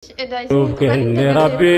ممكن ربي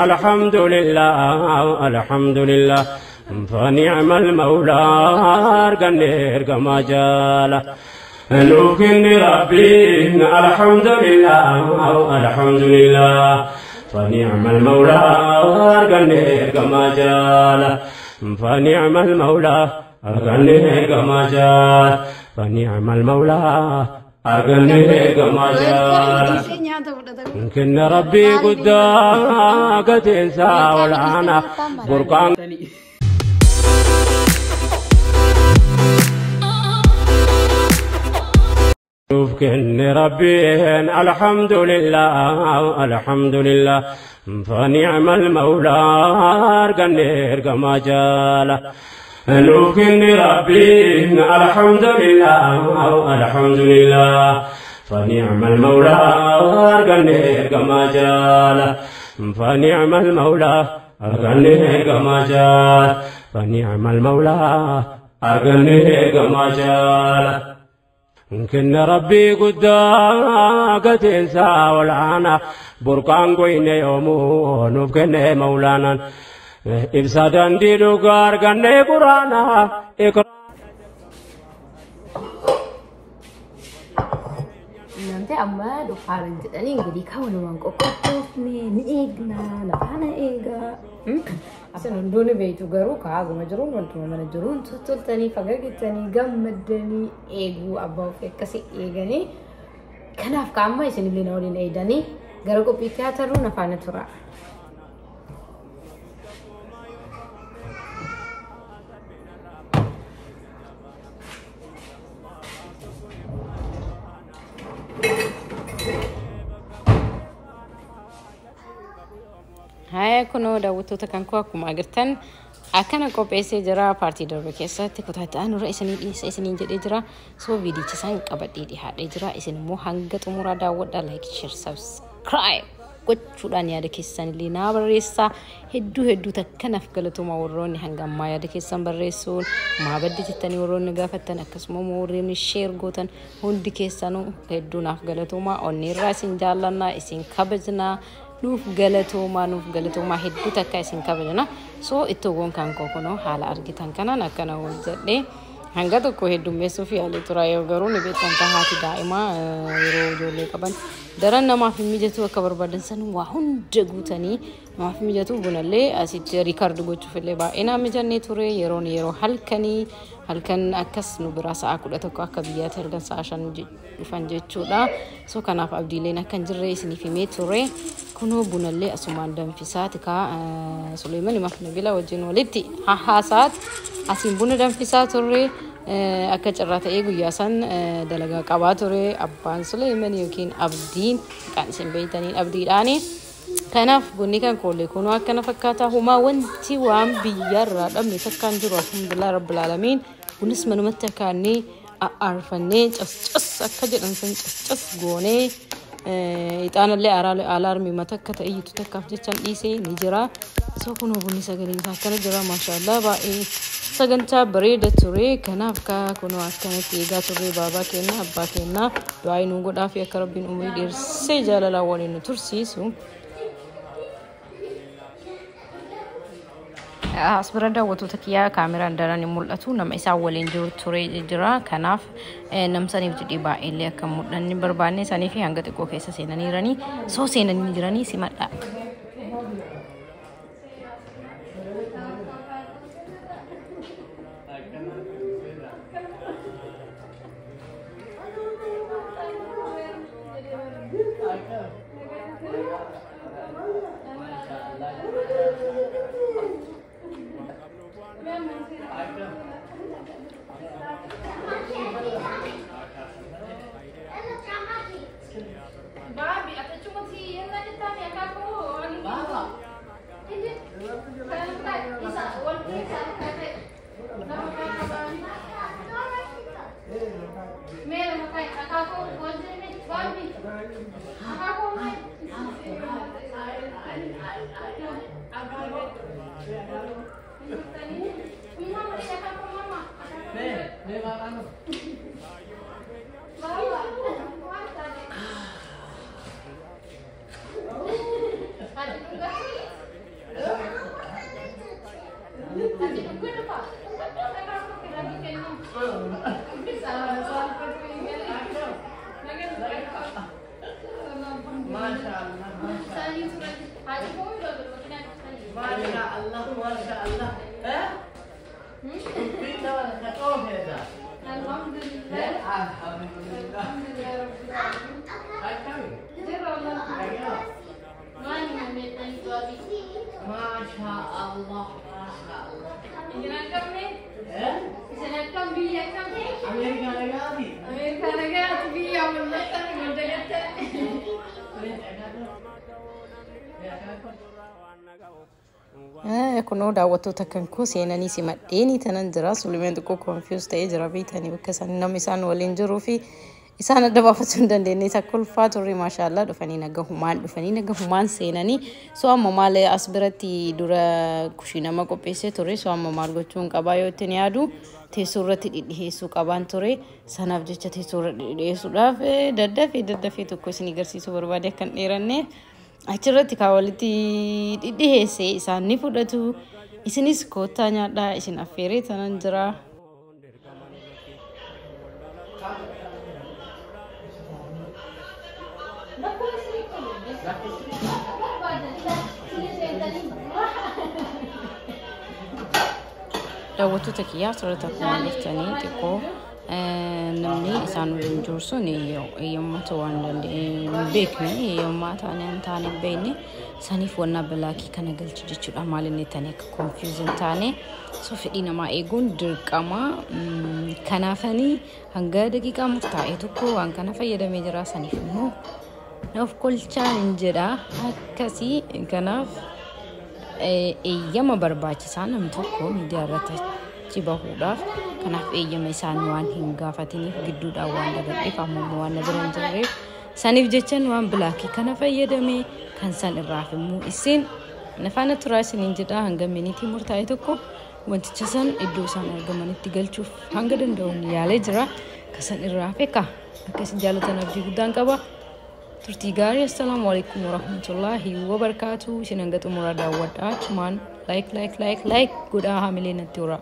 الحمد لله الحمد لله فنعم المولى أرقنير كما جاله ممكن ربي الحمد لله الحمد لله فنعم المولى أرقنير كما جاله فنعم المولى أرقنير كما جاله فنعم المولى أرقنير كما جاله ممكن ربي قدامك تنسى والعنا بركان ممكن ربي الحمد لله الحمد لله فنعم المولى أرقنير كما جاله ممكن ربي الحمد لله الحمد لله فنعم المولى أرقنير كما جاله فنعم المولى أرقنير كما جاله فنعم المولى أرقنير كما جاله ممكن ربي قدامك تنسى والعنا بركان قوين يومو نفكن مولانا إبسادان دي لغار كن قرانا nanti amma dhufaran jedhanii gadi kawalumaan qoqqoofne ni eegna lafaana eega asan hundoonni beeytu garuu kaaguma jiruun wantuma mana jiruun tottoltanii fagagettanii gammaddanii eeguu abbaa ofii akkasii eeganii kanaaf kaamma isinillee na waliin eegdanii gara qophii tiyaataruu nafaana tura. هاي كنوا داوتو تكنكوا كم أجرتن أكنا كوبيسي جرا بارتي درب كيسة تكتات أنا رئيسني إسني جد إجرا سو فيديو تسان كبدي دي هاد إجرا إسن مو هنگت مرا داوت لايك شير سبسكرايب كوت شولاني هذا كيسان اللي نابريسا هدو تكنا في كلتو ما وروني هنگام ما هذا كيسان بريسون ما بدي تتني وروني قافتن أكسمو موريني شير قوتن هندي كيسانو هدو ناف كلتو ما أني راسين جالنا إسن كبزنا نوف غلطوما هدو تكا اسين كبجنا سو اتوغون كان كوكونو حالا ارغتان كانا نكنا وزدي hanga tokko heddummeessuu fi haalli turaa yoo garuu ni beektan haati daa'imaa yeroo ijoollee qaban daran namaaf mijatu akka barbaadan san waa hunda guutanii namaaf mijatu bunallee asitti riikaard gochuuf illee baay'ee nama mijannee ture yeroo halkan akkas nu bira sa'a 11 akka biyyaatti halkan sa'a 5 dhufan jechuudha so kanaaf abdiileen akkan jirre isiniif himee ture kunoo bunallee asumaan danfisaati ka Suleymaan Nabila wajjin walitti haasaat asin buna danfisaa ture akka carraa ta'ee guyyaa san dalagaa qabaa ture abbaan Suleymaan yookiin abdiin kan isin beeytaniin abdiidhaani kanaaf bunni kan koolle kunoo akkana fakkaata humaa wanti waan biyyarraa dhabne takkaan jiru alhamdulillah rabbil alamin kunis manumatti akkaannee arfannee cas akka jedhan san cas goonee ixaanallee alaarmii mata akka ta'eeyitu takkaaf jechaan dhiisee ni jira soo kunoo bunni sagaleen isaa akkana jira maashaallah baay'ee sagantaa bareeda ture kanaaf kunoo akkanatti eegaa turre baabaa keenya abbaa keenya du'aa nu godhaa fi akka rabbiin umurii dheersee jaalalaa waliin nu tursiisu asbara daawwattoota kiyyaa kaameraan daraan mul'atu nama isaa waliin jiru ture jira kanaaf namsaniif jedhee baay'ee akka mul'anni barbaanne sanii fi hanga xiqqoo keessa seenanii jiranii simadha Babi, até cuma sih, yang nanti tanya kamu. شاء الله ما شاء الله ما شاء الله ها بيت ولا كتوب هذا الحمد لله الحمد لله رب العالمين ما شاء الله ما شاء الله أمريكا لقاتي بيا والله kunoo daawwattoota kan koo seenanii simadheeni tanan jira sulimeen xiqqoo konfiyuus ta'ee jira beekanii bakka isaan namni isaan waliin jiruu fi isaan adda baafachuu hin dandeenye isa kolfaa turre maashaallah dhufanii nagahumaan seenanii so amma maal as biratti dura kushiinama qopheessee ture so amma maal gochuun qabaa yoo ittiin yaadu teessoo irratti dhidhiyeessuu qabaan ture sanaaf jecha teessoo irra dhidhiyeessuudhaaf daddafee tokko isin agarsiisuu barbaade akkan dheeranne achirratti kaawwalitti dhidhiyeessee isaan ni fudhatu isinis koottaa nyaadhaa isin affeeree tanan jira. daawwattoota kiyyaa asirratti akkuma argitanii xiqqoo namni isaan waliin jiru sun eeyyamata waan danda'e beekne eeyyammaa taane beekne saniif wannaa balaakii kana galchi jechuudha maal inni tane akka confusion taane so fedhii namaa eeguun dirqama kanaafanii hanga daqiiqaa murtaa'e tokko waan kana fayyadamee jira saniif immoo naaf kolchaan hin jedha akkasii kanaaf eeyyama barbaachisaa namni tokko miidiyaa irratti bahuudhaaf kanaaf eeyyama isaan waan hin gaafatiniif gidduudhaan waan dagadheef ammoo waan biran jirreef saniif jechan waan bilaakii kana fayyadame kan san irraaf immoo isin nafaana turaa isiniin jedha hanga miniitii murtaa'e tokko wanticha san iddoo isaan argamanitti galchuuf hanga danda'uun yaalee jira kasan irraaf eeka akkasii jaalatan abdii guddaan qaba. turtii gaarii assalaamu alaykum warahmatullahi wabarakatuh isin hanga xumuraa daawwadhaa achumaan like godhaa haamilee natti horaa.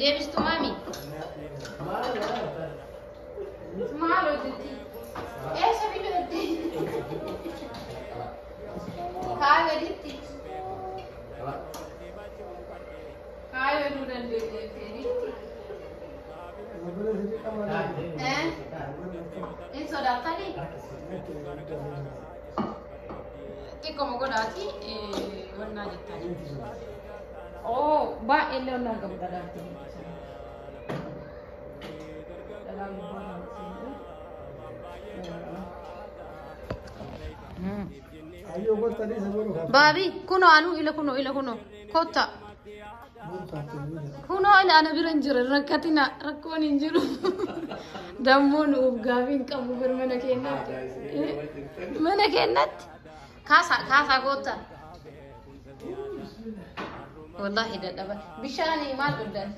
Devis tu mami. Malo tutti. Sabi tutti. Kaga ditti. Kaga nudan ditti. Ini sudah tadi. Como godati warna jettani. Oh, ba ele warna godati. Babi, kuno anu ila kuno. Kota. Kuno ila ana biranjira rakatina rakon injiru. Damon ugavin kamu bermana kenat. Mana kenat? Kasa kota. Wallahi dah dapat. Bishani mal udan.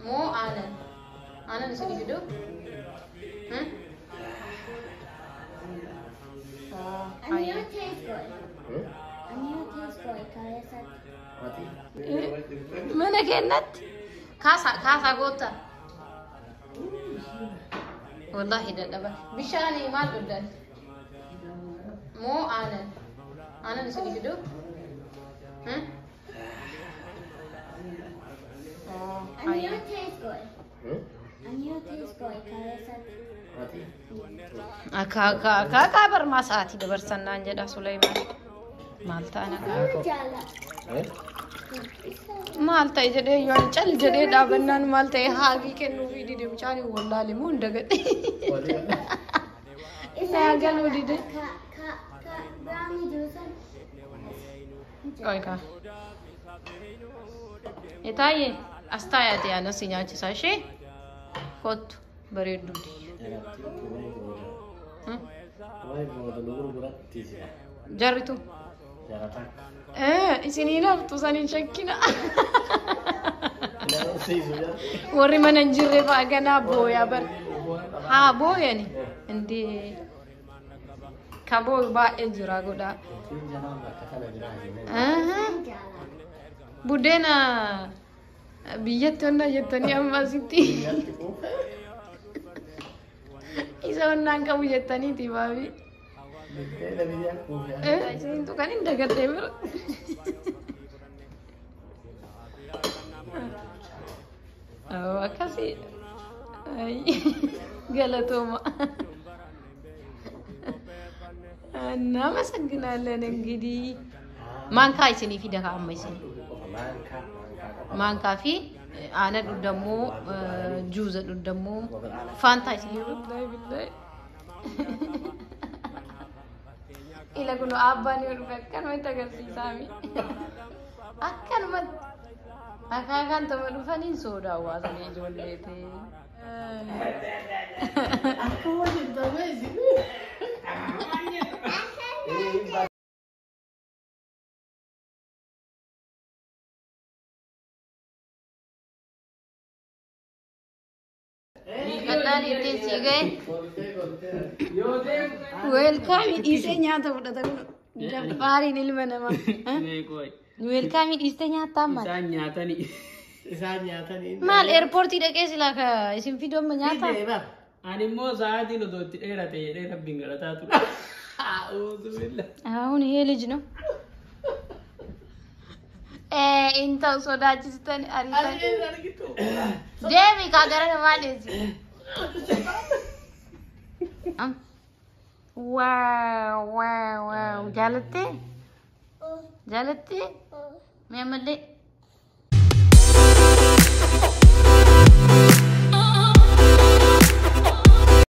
Mo anan sini hidup. Aniyo taste good. Kaya sa. Mana kenat? Kasa kota. Wallahi dah dapat. Bishani mal udan. Mo anan sini hidup. Aniyo taste good. Kaya sa. Kakak bermasalah tidak bersenang jadi Sulaiman. Malta anak aku. Malta jadi yang cal jadi dah benar Malta hagi kan nubi di dia cari wallah limun dagat. Saya agak nubi deh. Brownie juice. Oiga. Itaye astayate ana sinyachi sashi kot baredu. Jarritu. Isini naftu sani shakkina. Warri mana jirre fa gana boya bar. Ha boya ni. Indi kabo ba ejira goda. Budena biyyatonna jettani amma sitti. Isa onnaan qabu jettaniiti baabi. Isin tu kan inda gadde bir. Akasi. Ay galatoma. እናመሰግናለን እንግዲህ ማንካ ይስኒ ፊደካ አመይስኒ ማንካ ፊ አነ ደሞ ጁዘ ደሞ ፋንታ ይስኒ ወላሂ ቢላሂ ኢላ ኩኑ አባኒ ወዱ ከከን ወይ ተገርሲሳሚ አከን መ አካካን ተመዱፈኒ ሶዳ ዋዘኒ ጆሌቴ አከወጅ ደበዚ Kadang itu sih guys. Welcome isenya tuh udah tahu. Jafari nih mana mah. Welcome isenya tamat. Isanya nih. Mal airport tidak kayak sila ka. Isim video menyata. Animo saat itu tuh era bingung ada tuh. Ini heli jino. Inta soda cisten arita. gitu. Devi kagak mana sih? Wow. Jalate? Memang deh.